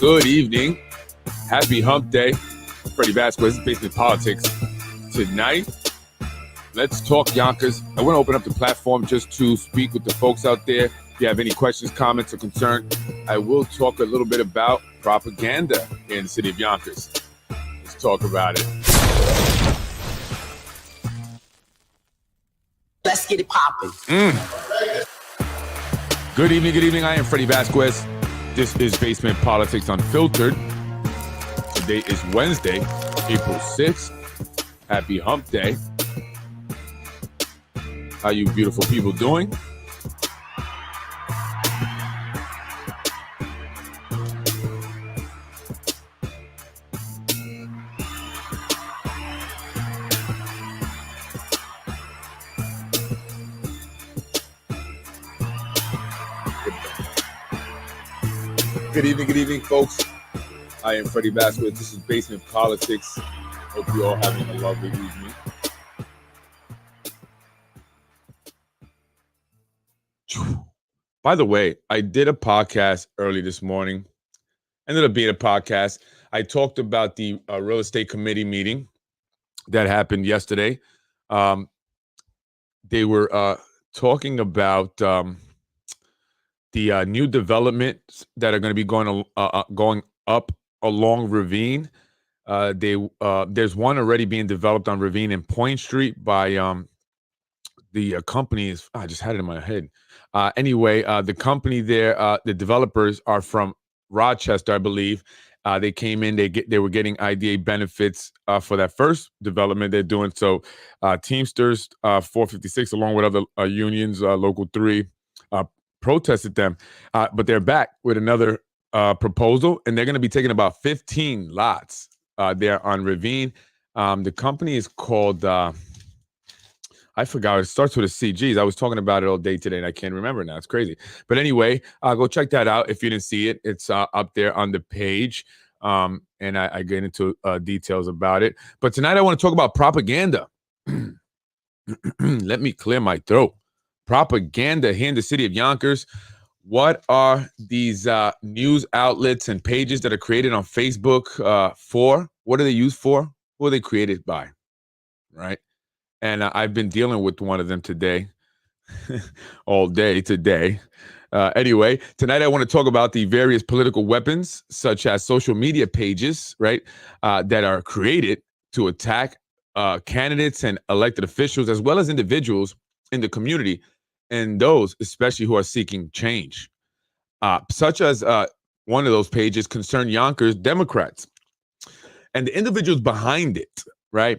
Good evening. Happy hump day. Freddy Vasquez, Basement Politics. Tonight, let's talk Yonkers. I want to open up the platform just to speak with the folks out there. If you have any questions, comments, or concerns, I will talk a little bit about propaganda here in the city of Yonkers. Let's talk about it. Let's get it popping. Good evening. I am Freddy Vasquez. This is Basement Politics Unfiltered. Today is Wednesday, April 6th. Happy hump day. How you beautiful people doing? Good evening, folks. I am Freddy Vasquez. This is Basement Politics. Hope you all having a lovely evening. By the way, I did a podcast early this morning. Ended up being a podcast. I talked about the real estate committee meeting that happened yesterday. They were talking about the new developments that are going to be going up along Ravine. There's one already being developed on Ravine and Point Street by the companies. I just had it in my head. Anyway, the company there, the developers are from Rochester, I believe. They came in. They were getting IDA benefits for that first development they're doing. So Teamsters 456, along with other unions, Local 3, protested them, but they're back with another proposal, and they're going to be taking about 15 lots there on Ravine. The company is called, I forgot, it starts with a C. Geez, I was talking about it all day today, and I can't remember now. It's crazy. But anyway, go check that out if you didn't see it. It's up there on the page, and I get into details about it. But tonight I want to talk about propaganda. Let me clear my throat. Propaganda here in the city of Yonkers. What are these news outlets and pages that are created on Facebook for? What are they used for? Who are they created by? Right? And I've been dealing with one of them today, all day today. Anyway, tonight I want to talk about the various political weapons, such as social media pages, right, that are created to attack candidates and elected officials, as well as individuals in the community, and those especially who are seeking change, such as one of those pages concern Yonkers Democrats and the individuals behind it, right?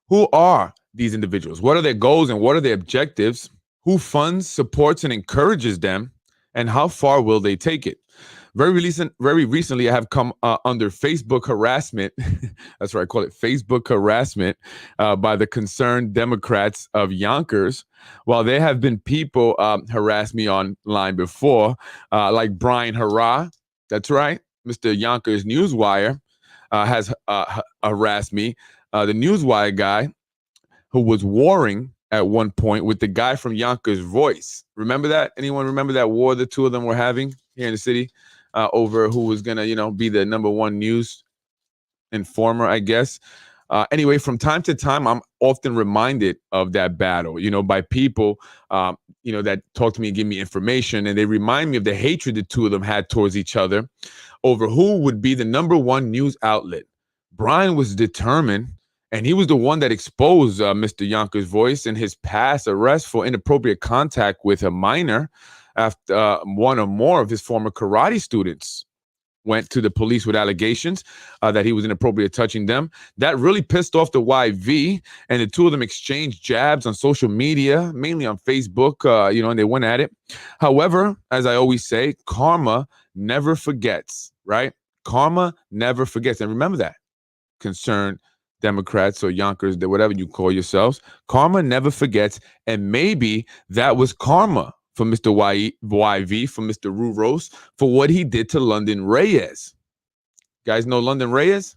Who are these individuals? What are their goals and what are their objectives? Who funds, supports, and encourages them? And how far will they take it? Very recently, I have come under Facebook harassment. That's right, I call it Facebook harassment by the concerned Democrats of Yonkers. While there have been people harass me online before, like Brian Hurrah. That's right, Mr. Yonkers Newswire has harassed me. The Newswire guy who was warring at one point with the guy from Yonkers Voice. Remember that? Anyone remember that war the two of them were having here in the city? Over who was going to, be the number one news informer, I guess. Anyway, from time to time, I'm often reminded of that battle, by people, that talk to me and give me information. And they remind me of the hatred the two of them had towards each other over who would be the number one news outlet. Brian was determined, and he was the one that exposed Mr. Yonkers Voice and his past arrest for inappropriate contact with a minor after one or more of his former karate students went to the police with allegations that he was inappropriate touching them. That really pissed off the YV, and the two of them exchanged jabs on social media, mainly on Facebook, and they went at it. However, as I always say, karma never forgets, right? Karma never forgets. And remember that, concerned Democrats or Yonkers, whatever you call yourselves, karma never forgets. And maybe that was karma for Mr. YV, for Mr. Ruros, for what he did to London Reyes. You guys know London Reyes?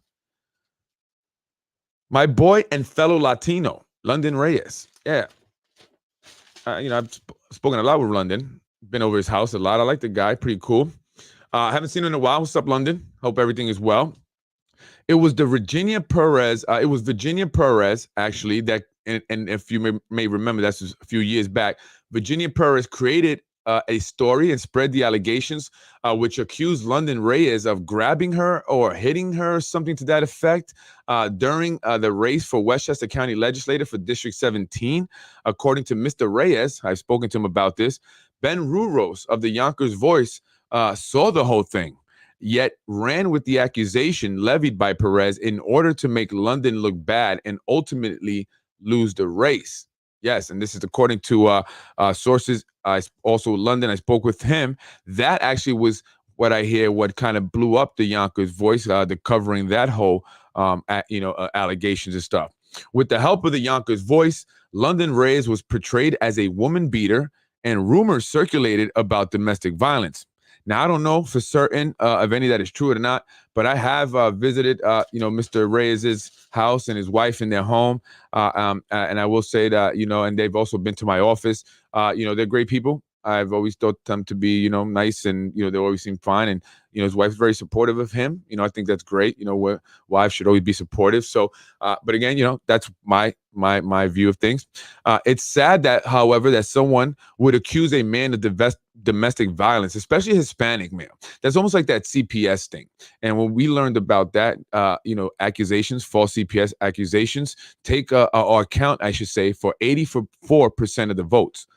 My boy and fellow Latino, London Reyes. Yeah. I've spoken a lot with London. Been over his house a lot. I like the guy. Pretty cool. I haven't seen him in a while. What's up, London? Hope everything is well. It was the Virginia Perez. It was Virginia Perez actually that, and if you may remember, that's just a few years back. Virginia Perez created a story and spread the allegations, which accused London Reyes of grabbing her or hitting her, something to that effect, during the race for Westchester County Legislator for District 17. According to Mr. Reyes, I've spoken to him about this. Ben Ruros of the Yonkers Voice saw the whole thing, yet ran with the accusation levied by Perez in order to make London look bad and ultimately lose the race. Yes, and this is according to sources. Also, London, I spoke with him. That actually was what I hear, what kind of blew up the Yonkers Voice, the covering that whole, allegations and stuff. With the help of the Yonkers Voice, London Reyes was portrayed as a woman beater, and rumors circulated about domestic violence. Now, I don't know for certain of any that is true or not, but I have visited, Mr. Reyes's house and his wife in their home. And I will say that, and they've also been to my office. They're great people. I've always thought them to be, nice, and, they always seem fine. And, his wife's very supportive of him. I think that's great. Where wives should always be supportive. So, but again, that's my view of things. It's sad that, however, that someone would accuse a man of domestic violence, especially a Hispanic male. That's almost like that CPS thing. And when we learned about that, accusations, false CPS accusations, take or account, I should say, for 84% of the votes.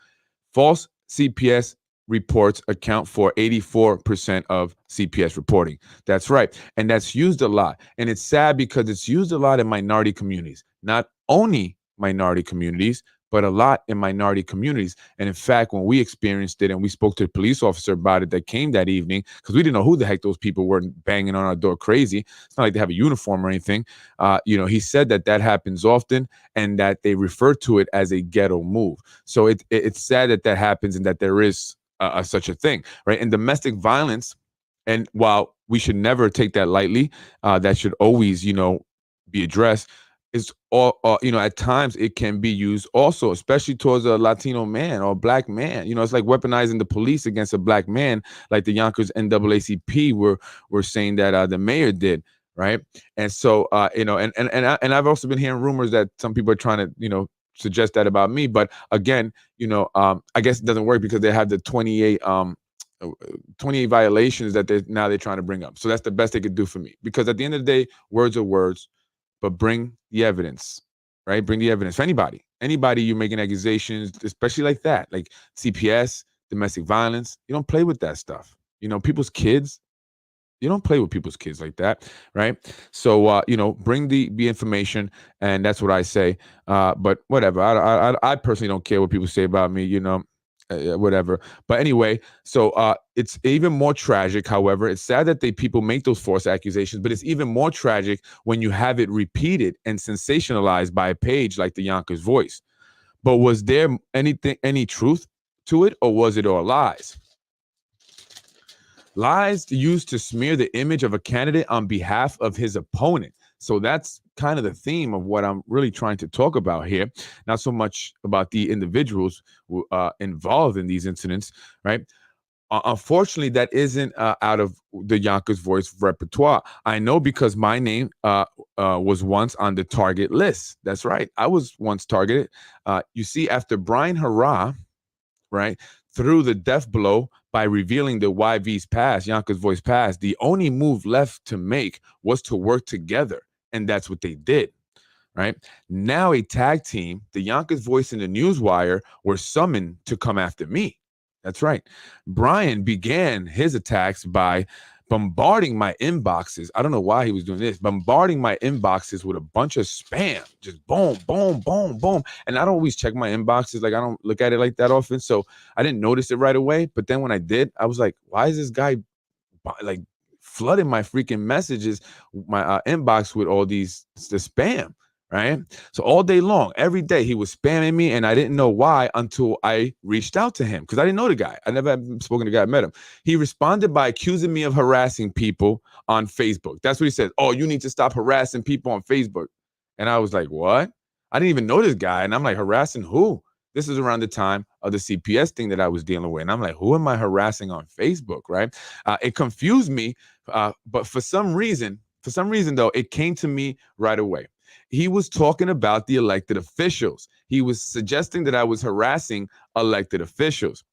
False CPS reports account for 84% of CPS reporting. That's right. And that's used a lot. And it's sad because it's used a lot in minority communities, not only minority communities, but a lot in minority communities. And in fact, when we experienced it and we spoke to the police officer about it that came that evening, because we didn't know who the heck those people were banging on our door crazy. It's not like they have a uniform or anything. He said that happens often and that they refer to it as a ghetto move. So it's sad that happens and that there is such a thing, right? And domestic violence, and while we should never take that lightly, that should always, be addressed. It's all, at times it can be used also, especially towards a Latino man or a black man. It's like weaponizing the police against a black man, like the Yonkers NAACP were saying that the mayor did, right? And so, and I've also been hearing rumors that some people are trying to, suggest that about me. But again, I guess it doesn't work because they have the 28 violations that they're trying to bring up. So that's the best they could do for me, because at the end of the day, words are words. But bring the evidence, right? Bring the evidence. For anybody you're making accusations, especially like that, like CPS, domestic violence, you don't play with that stuff. People's kids, you don't play with people's kids like that, right? So, bring the information, and that's what I say. But whatever, I personally don't care what people say about me, whatever. But anyway, so it's even more tragic. However, it's sad that people make those false accusations, but it's even more tragic when you have it repeated and sensationalized by a page like the Yonkers Voice. But was there any truth to it, or was it all lies? Lies used to smear the image of a candidate on behalf of his opponent. So that's kind of the theme of what I'm really trying to talk about here. Not so much about the individuals involved in these incidents, right? Unfortunately, that isn't out of the Yonkers Voice repertoire. I know because my name was once on the target list. That's right. I was once targeted. You see, after Brian Hurrah, right, threw the death blow by revealing the YV's past, Yonkers Voice past, the only move left to make was to work together. And that's what they did, right? Now a tag team, the Yonkers Voice and the Newswire, were summoned to come after me. That's right. Brian began his attacks by bombarding my inboxes. I don't know why he was doing this, bombarding my inboxes with a bunch of spam, just boom, boom, boom, boom. And I don't always check my inboxes. Like, I don't look at it like that often. So I didn't notice it right away. But then when I did, I was like, why is this guy like flooding my freaking messages, my inbox with all the spam? Right. So all day long, every day, he was spamming me, and I didn't know why until I reached out to him, because I didn't know the guy. I never had spoken to the guy. I met him. He responded by accusing me of harassing people on Facebook. That's what he said. Oh, you need to stop harassing people on Facebook. And I was like, what? I didn't even know this guy. And I'm like, harassing who? This is around the time of the CPS thing that I was dealing with. And I'm like, who am I harassing on Facebook, right? It confused me, but for some reason though, it came to me right away. He was talking about the elected officials. He was suggesting that I was harassing elected officials.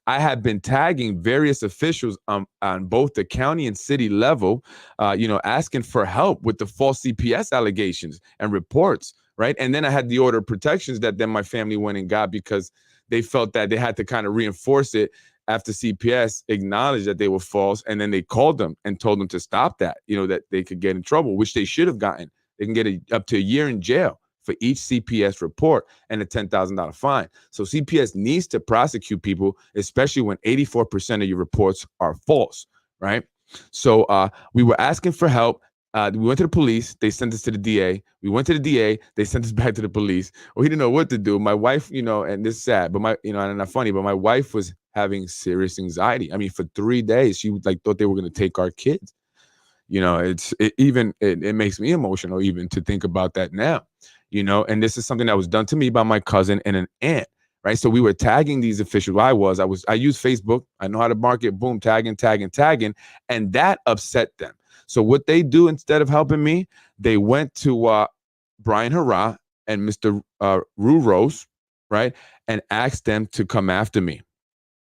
I had been tagging various officials on both the county and city level, asking for help with the false CPS allegations and reports, right? And then I had the order of protections that then my family went and got because they felt that they had to kind of reinforce it after CPS acknowledged that they were false. And then they called them and told them to stop that, that they could get in trouble, which they should have gotten. They can get up to a year in jail for each CPS report and a $10,000 fine. So CPS needs to prosecute people, especially when 84% of your reports are false, right? So we were asking for help. We went to the police. They sent us to the DA. We went to the DA. They sent us back to the police. Well, he didn't know what to do. My wife, and this is sad, but and not funny, but my wife was having serious anxiety. I mean, for 3 days, she thought they were going to take our kids. It makes me emotional even to think about that now, and this is something that was done to me by my cousin and an aunt, right? So we were tagging these officials. I use Facebook. I know how to market, boom, tagging, and that upset them. So what they do instead of helping me, they went to Brian Hurrah and Mr. Rue Rose, right? And asked them to come after me.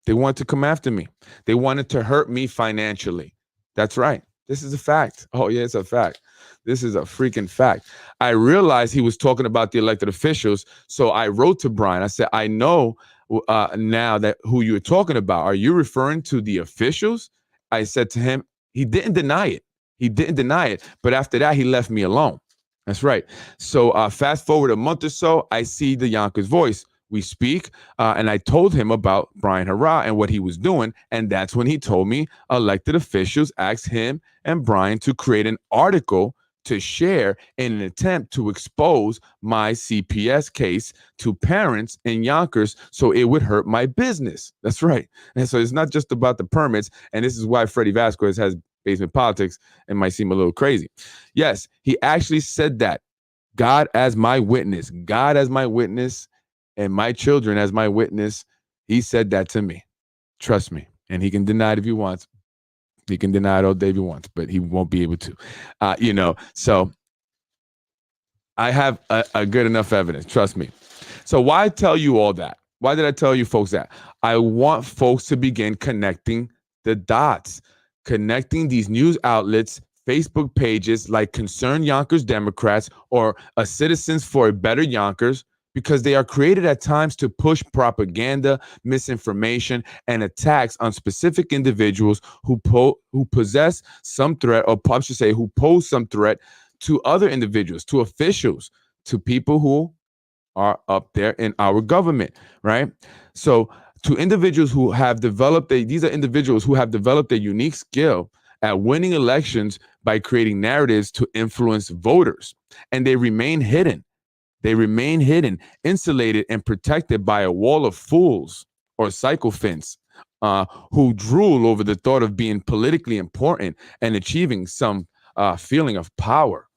They wanted to come after me. They wanted to hurt me financially. That's right. This is a fact. Oh, yeah, it's a fact. This is a freaking fact. I realized he was talking about the elected officials. So I wrote to Brian. I said, I know now that who you're talking about. Are you referring to the officials? I said to him, he didn't deny it. But after that, he left me alone. That's right. So fast forward a month or so, I see the Yonkers Voice. We speak, and I told him about Brian Hurrah and what he was doing. And that's when he told me elected officials asked him and Brian to create an article to share in an attempt to expose my CPS case to parents in Yonkers so it would hurt my business. That's right. And so it's not just about the permits. And this is why Freddy Vasquez has basement politics and might seem a little crazy. Yes, he actually said that. God as my witness, and my children as my witness. He said that to me. Trust me. And he can deny it if he wants. He can deny it all day if he wants, but he won't be able to. So I have a good enough evidence. Trust me. So why tell you all that? Why did I tell you folks that? I want folks to begin connecting the dots, connecting these news outlets, Facebook pages like Concerned Yonkers Democrats or a Citizens for a Better Yonkers, because they are created at times to push propaganda, misinformation, and attacks on specific individuals who possess some threat, or I should say, who pose some threat to other individuals, to officials, to people who are up there in our government, right? So to individuals who have developed, these are individuals who have developed a unique skill at winning elections by creating narratives to influence voters, and they remain hidden. Insulated and protected by a wall of fools or sycophants who drool over the thought of being politically important and achieving some feeling of power.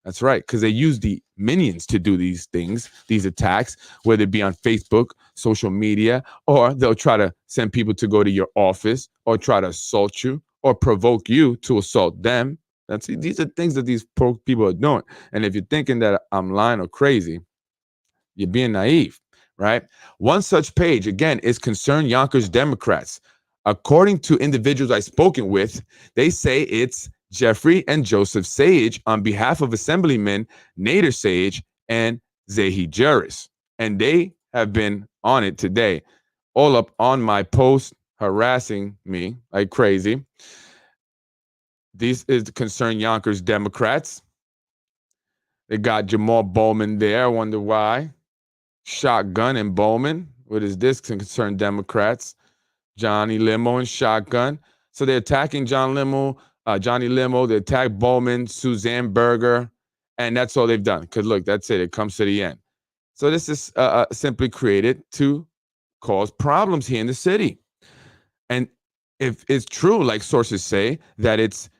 That's right, because they use the minions to do these things, these attacks, whether it be on Facebook, social media, or they'll try to send people to go to your office or try to assault you or provoke you to assault them. These are things that these people are doing. And if you're thinking that I'm lying or crazy, you're being naive, right? One such page, again, is Concerned Yonkers Democrats. According to individuals I've spoken with, they say it's Jeffrey and Joseph Sage on behalf of Assemblyman Nader Sage and Zehi Juris. And they have been on it today, all up on my post, harassing me like crazy. This is the Concerned Yonkers Democrats. They got Jamal Bowman there. I wonder why. Shotgun and Bowman. What is this? Concerned Democrats. Johnny Limo and Shotgun. So they're attacking Johnny Limo. They attack Bowman, Suzanne Berger, and that's all they've done. Because look, that's it. It comes to the end. So this is simply created to cause problems here in the city. And if it's true, like sources say, that it's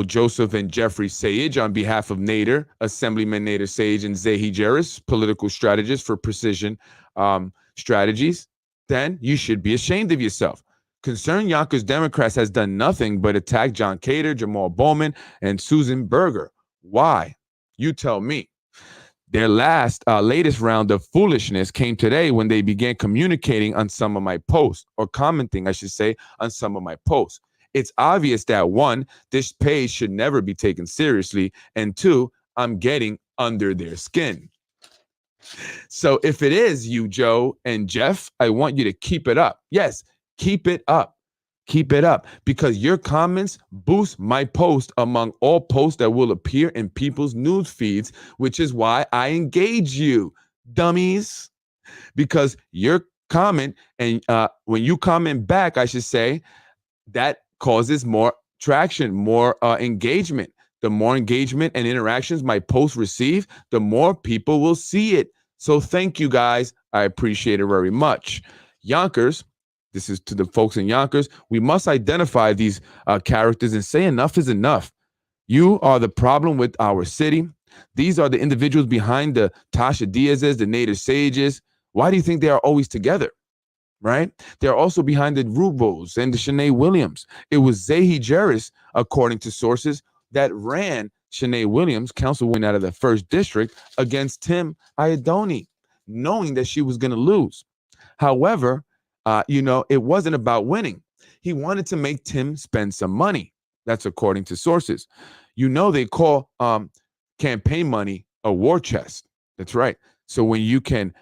Joseph and Jeffrey Sage on behalf of Nader, Assemblyman Nader Sage and Zehi Juris, political strategist for Precision Strategies. then you should be ashamed of yourself. Concerned Yonkers Democrats has done nothing but attack John Cater, Jamal Bowman, and Susan Berger. Why? You tell me. Their latest round of foolishness came today when they began communicating on some of my posts, or commenting, I should say, on some of my posts. It's obvious that one, this page should never be taken seriously, and two, I'm getting under their skin. So if it is you, Joe and Jeff, I want you to keep it up. Yes, keep it up. Keep it up, because your comments boost my post among all posts that will appear in people's news feeds, which is why I engage you, dummies. Because your comment, and when you comment back, I should say, that causes more traction, more engagement. The more engagement and interactions my posts receive, the more people will see it. So thank you, guys. I appreciate it very much. Yonkers, this is to the folks in Yonkers, we must identify these characters and say enough is enough. You are the problem with our city. These are the individuals behind the Tasha Diaz's, the Nader Sages. Why do you think they are always together? Right? They're also behind the Rubos and the Shanae Williams. It was Zahi Jeris, according to sources, that ran Shanae Williams, councilwoman out of the 1st District, against Tim Iadoni, knowing that she was going to lose. However, it wasn't about winning. He wanted to make Tim spend some money. That's according to sources. They call campaign money a war chest. That's right. So when you can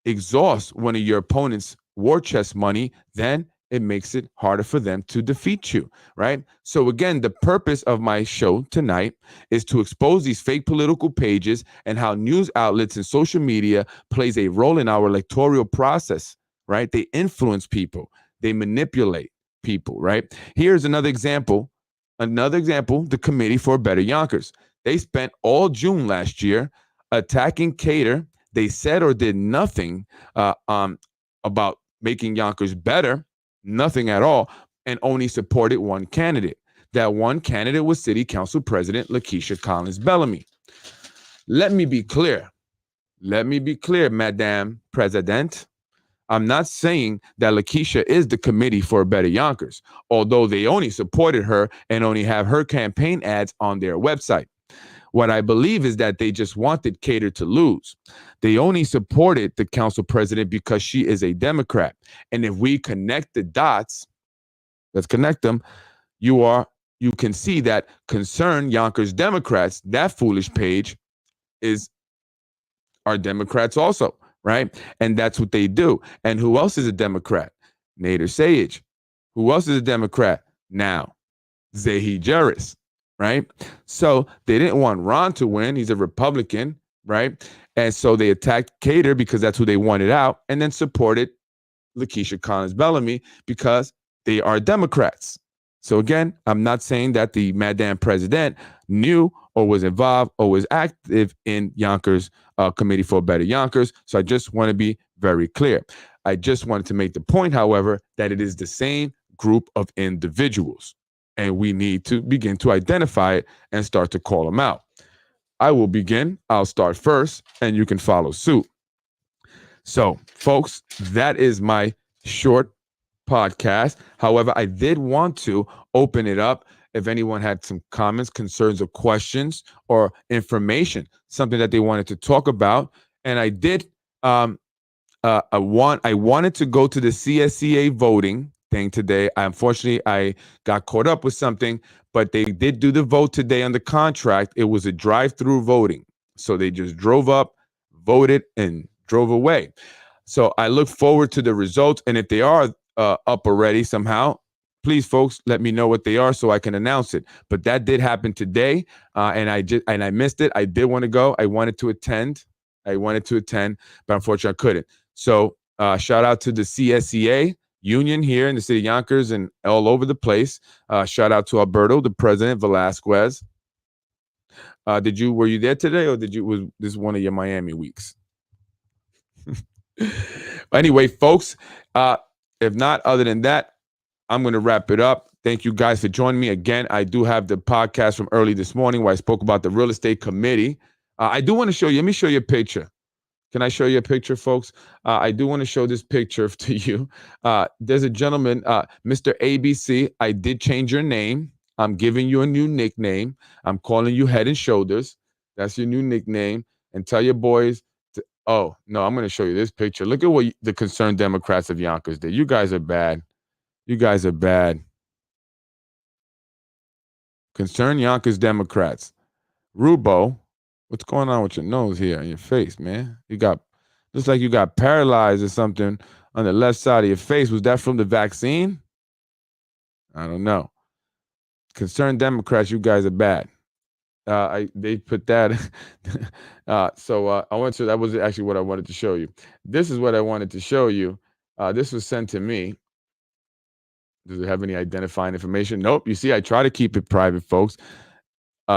exhaust one of your opponent's war chest money, then it makes it harder for them to defeat you, right? So again, the purpose of my show tonight is to expose these fake political pages and how news outlets and social media plays a role in our electoral process, right? They influence people. They manipulate people, right? Here's another example. The Committee for Better Yonkers. They spent all June last year attacking Cater. They said or did nothing about making Yonkers better, nothing at all, and only supported one candidate. That one candidate was City Council President Lakeisha Collins Bellamy. Let me be clear, Madame President. I'm not saying that Lakeisha is the Committee for Better Yonkers, although they only supported her and only have her campaign ads on their website. What I believe is that they just wanted Cater to lose. They only supported the council president because she is a Democrat. And if we connect the dots, let's connect them, you can see that Concerned Yonkers Democrats, that foolish page, are Democrats also, right? And that's what they do. And who else is a Democrat? Nader Sage. Who else is a Democrat? Now, Zahi Jeris. Right? So they didn't want Ron to win. He's a Republican, right? And so they attacked Cater because that's who they wanted out, and then supported Lakeisha Collins Bellamy because they are Democrats. So again, I'm not saying that the Madame President knew or was involved or was active in Yonkers Committee for Better Yonkers. So I just want to be very clear. I just wanted to make the point, however, that it is the same group of individuals. And we need to begin to identify it and start to call them out. I'll start first, and you can follow suit. So, folks, that is my short podcast. However, I did want to open it up if anyone had some comments, concerns, or questions or information, something that they wanted to talk about. And I did, I wanted to go to the CSCA voting thing today. Unfortunately, I got caught up with something, but they did do the vote today on the contract. It was a drive-through voting. So they just drove up, voted, and drove away. So I look forward to the results. And if they are up already somehow, please, folks, let me know what they are so I can announce it. But that did happen today, and I missed it. I did want to go. I wanted to attend, but unfortunately I couldn't. So shout out to the CSCA Union here in the city of Yonkers and all over the place. Shout out to Alberto, the president, Velasquez. Were you there today, or was this one of your Miami weeks? Anyway, folks, if not, other than that, I'm going to wrap it up. Thank you guys for joining me again. I do have the podcast from early this morning where I spoke about the real estate committee. I do want to show you. Let me show you a picture. Can I show you a picture, folks? I do want to show this picture to you. There's a gentleman, Mr. ABC. I did change your name. I'm giving you a new nickname. I'm calling you Head and Shoulders. That's your new nickname. And tell your boys to, oh, no, I'm going to show you this picture. Look at what the concerned Democrats of Yonkers did. You guys are bad. You guys are bad. Concerned Yonkers Democrats. Rubo, what's going on with your nose here and your face, man? Looks like you got paralyzed or something on the left side of your face. Was that from the vaccine? I don't know. Concerned Democrats, you guys are bad. They put that. I went to, that was actually what I wanted to show you. This is what I wanted to show you. This was sent to me. Does it have any identifying information? Nope. You see, I try to keep it private, folks.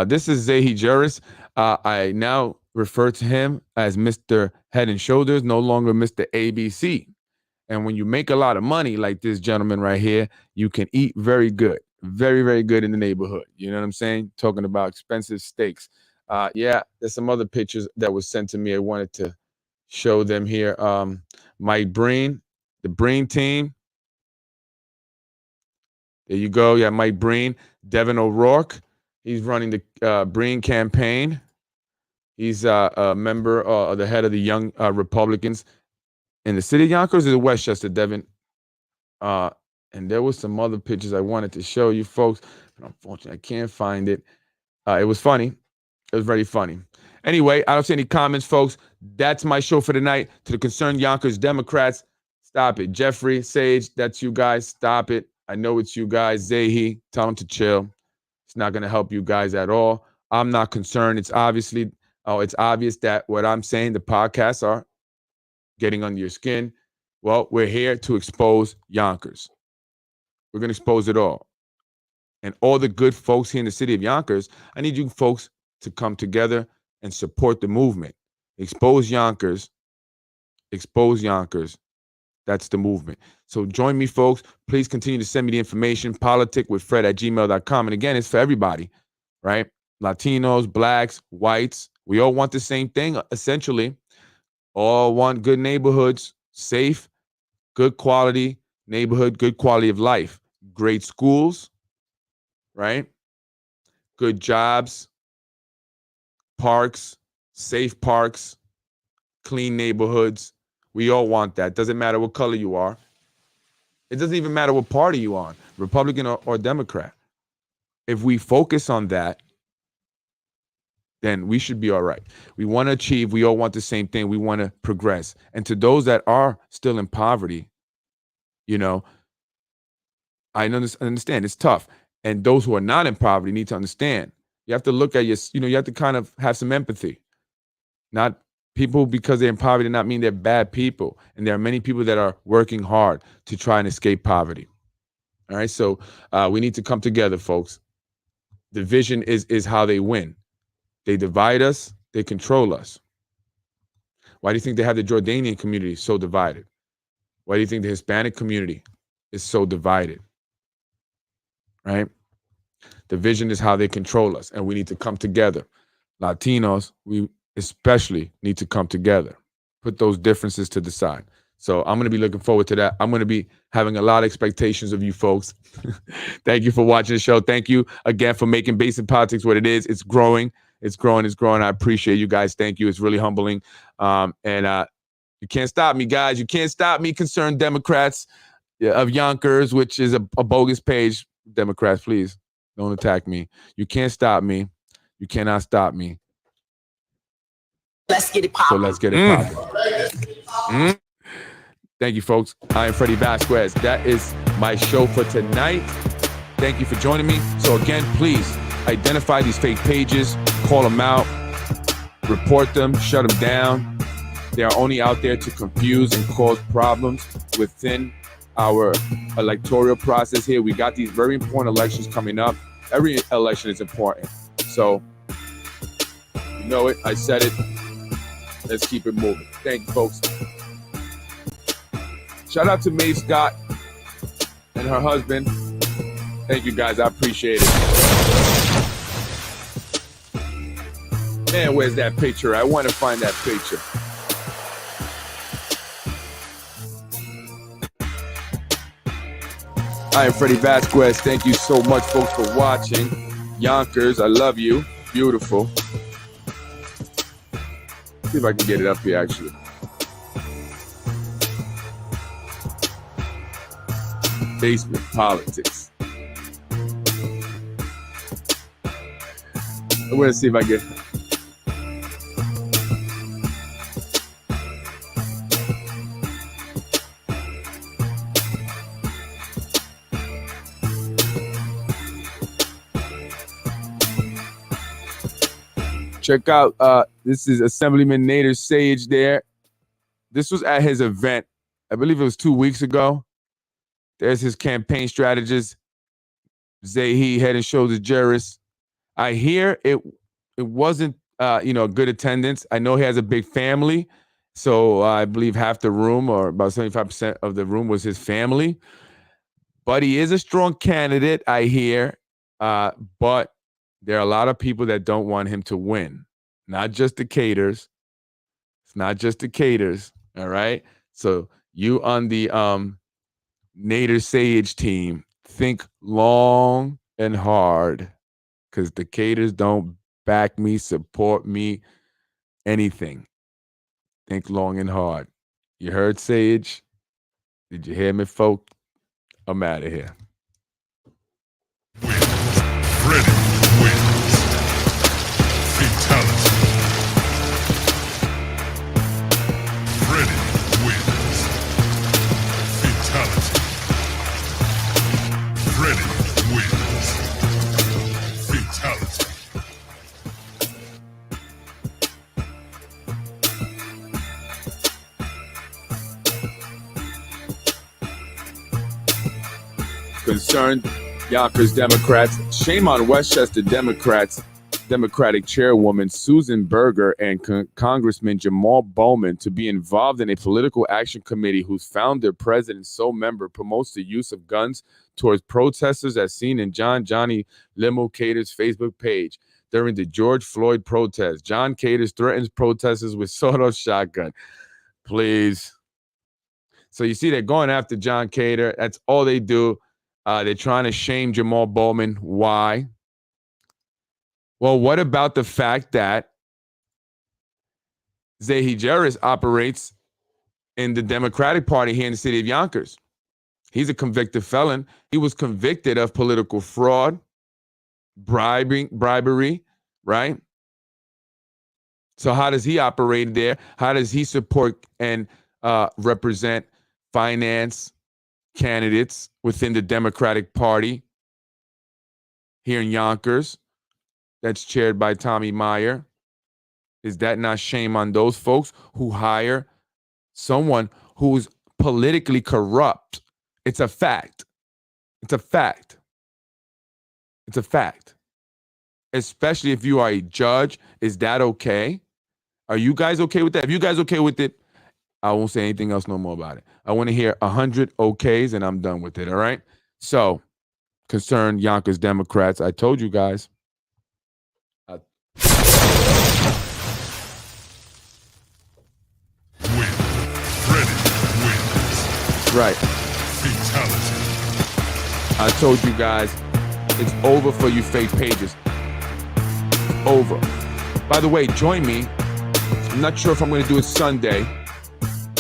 This is Zahi Juris. I now refer to him as Mr. Head and Shoulders, no longer Mr. ABC. And when you make a lot of money like this gentleman right here, you can eat very good, very, very good in the neighborhood. You know what I'm saying? Talking about expensive steaks. Yeah, there's some other pictures that was sent to me. I wanted to show them here. Mike Breen, the Breen team. There you go. Yeah, Mike Breen. Devin O'Rourke. He's running the Breen campaign. He's a member, the head of the Young Republicans in the city of Yonkers or Westchester, Devin. And there was some other pictures I wanted to show you folks, but unfortunately I can't find it. It was funny. It was very funny. Anyway, I don't see any comments, folks. That's my show for tonight. To the concerned Yonkers Democrats, stop it. Jeffrey, Sage, that's you guys. Stop it. I know it's you guys. Zahi, tell them to chill. It's not going to help you guys at all. I'm not concerned. It's obvious that what I'm saying, the podcasts are getting under your skin. Well, we're here to expose Yonkers. We're going to expose it all. And all the good folks here in the city of Yonkers, I need you folks to come together and support the movement. Expose Yonkers. Expose Yonkers. That's the movement. So join me, folks. Please continue to send me the information, politicwithfred@gmail.com. And again, it's for everybody, right? Latinos, blacks, whites. We all want the same thing, essentially. All want good neighborhoods, safe, good quality neighborhood, good quality of life, great schools, right? Good jobs, parks, safe parks, clean neighborhoods. We all want that. Doesn't matter what color you are. It doesn't even matter what party you are, Republican or Democrat. If we focus on that, then we should be all right. We want to achieve. We all want the same thing. We want to progress. And to those that are still in poverty, you know, I understand it's tough. And those who are not in poverty need to understand. You have to look at you have to kind of have some empathy. Not people, because they're in poverty, does not mean they're bad people. And there are many people that are working hard to try and escape poverty. All right. So we need to come together, folks. Division is how they win. They divide us, they control us. Why do you think they have the Jordanian community so divided? Why do you think the Hispanic community is so divided? Right? Division is how they control us, and we need to come together. Latinos, we especially need to come together. Put those differences to the side. So I'm going to be looking forward to that. I'm going to be having a lot of expectations of you folks. Thank you for watching the show. Thank you again for making Basic Politics what it is. It's growing. It's growing. It's growing. I appreciate you guys. Thank you. It's really humbling. You can't stop me, guys. You can't stop me, concerned Democrats of Yonkers, which is a bogus page. Democrats, please don't attack me. You can't stop me. You cannot stop me. Let's get it popping. So let's get it popping. Thank you, folks. I am Freddy Vasquez. That is my show for tonight. Thank you for joining me. So again, please identify these fake pages, call them out, report them, shut them down. They are only out there to confuse and cause problems within our electoral process here. We got these very important elections coming up. Every election is important. So, you know it. I said it. Let's keep it moving. Thank you, folks. Shout out to Mae Scott and her husband. Thank you, guys. I appreciate it. Man, where's that picture? I want to find that picture. I am Freddy Vasquez. Thank you so much, folks, for watching. Yonkers, I love you. Beautiful. See if I can get it up here, actually. Basement politics. I'm going to see if I get... Check out, this is Assemblyman Nader Sage there. This was at his event. I believe it was 2 weeks ago. There's his campaign strategist, Zahi, Head and Shoulders Juris. I hear it wasn't, good attendance. I know he has a big family. So I believe half the room, or about 75% of the room, was his family. But he is a strong candidate, I hear. But there are a lot of people that don't want him to win. Not just the caters. It's not just the caters. All right. So you on the Nader Sage team, think long and hard, because the caters don't back me, support me, anything. Think long and hard. You heard Sage? Did you hear me, folk? I'm out of here. Freddy wins. Fatality. Freddy wins. Fatality. Freddy wins. Fatality. Concerned Yonkers Democrats. Shame on Westchester Democrats. Democratic Chairwoman Susan Berger and Congressman Jamal Bowman to be involved in a political action committee whose founder, president, sole member promotes the use of guns towards protesters as seen in Johnny Limo Cater's Facebook page during the George Floyd protest. John Caters threatens protesters with sawed-off shotgun. Please. So you see, they're going after John Cater. That's all they do. They're trying to shame Jamal Bowman. Why? Well, what about the fact that Zahi Juris operates in the Democratic Party here in the city of Yonkers? He's a convicted felon. He was convicted of political fraud, bribery, right? So how does he operate there? How does he support and represent finance candidates within the Democratic Party here in Yonkers? That's chaired by Tommy Meyer. Is that not shame on those folks who hire someone who's politically corrupt? It's a fact. It's a fact. It's a fact. Especially if you are a judge. Is that okay? Are you guys okay with that? If you guys okay with it, I won't say anything else no more about it. I want to hear 100 okays and I'm done with it, all right? So, concerned Yonkers Democrats, I told you guys. Right. Fatality. I told you guys, it's over for you fake pages. Over. By the way, join me. I'm not sure if I'm going to do it Sunday.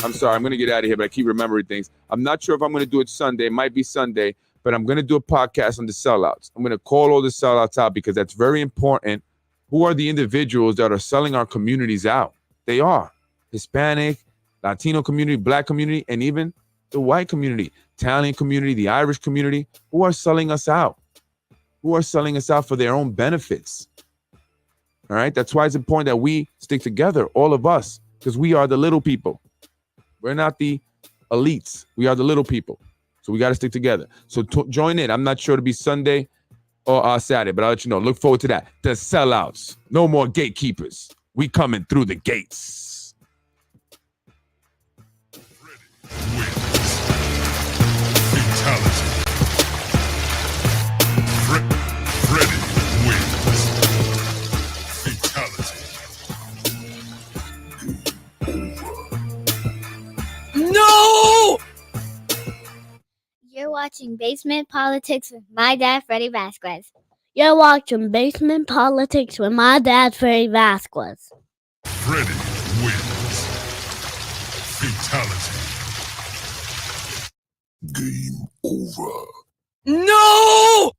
I'm sorry, I'm going to get out of here, but I keep remembering things. I'm not sure if I'm going to do it Sunday. It might be Sunday, but I'm going to do a podcast on the sellouts. I'm going to call all the sellouts out because that's very important. Who are the individuals that are selling our communities out? They are Hispanic, Latino community, Black community, and even the white community, Italian community, the Irish community, who are selling us out, who are selling us out for their own benefits. All right. That's why it's important that we stick together, all of us, because we are the little people. We're not the elites. We are the little people. So we got to stick together. So join in. I'm not sure to be Sunday or Saturday, but I'll let you know. Look forward to that. The sellouts. No more gatekeepers. We coming through the gates. Freddy wins. Fatality. No! You're watching watching Basement Politics with my dad, Freddy Vasquez. You're watching Basement Politics with my dad, Freddy Vasquez. Freddy wins. Fatality. Game over. No!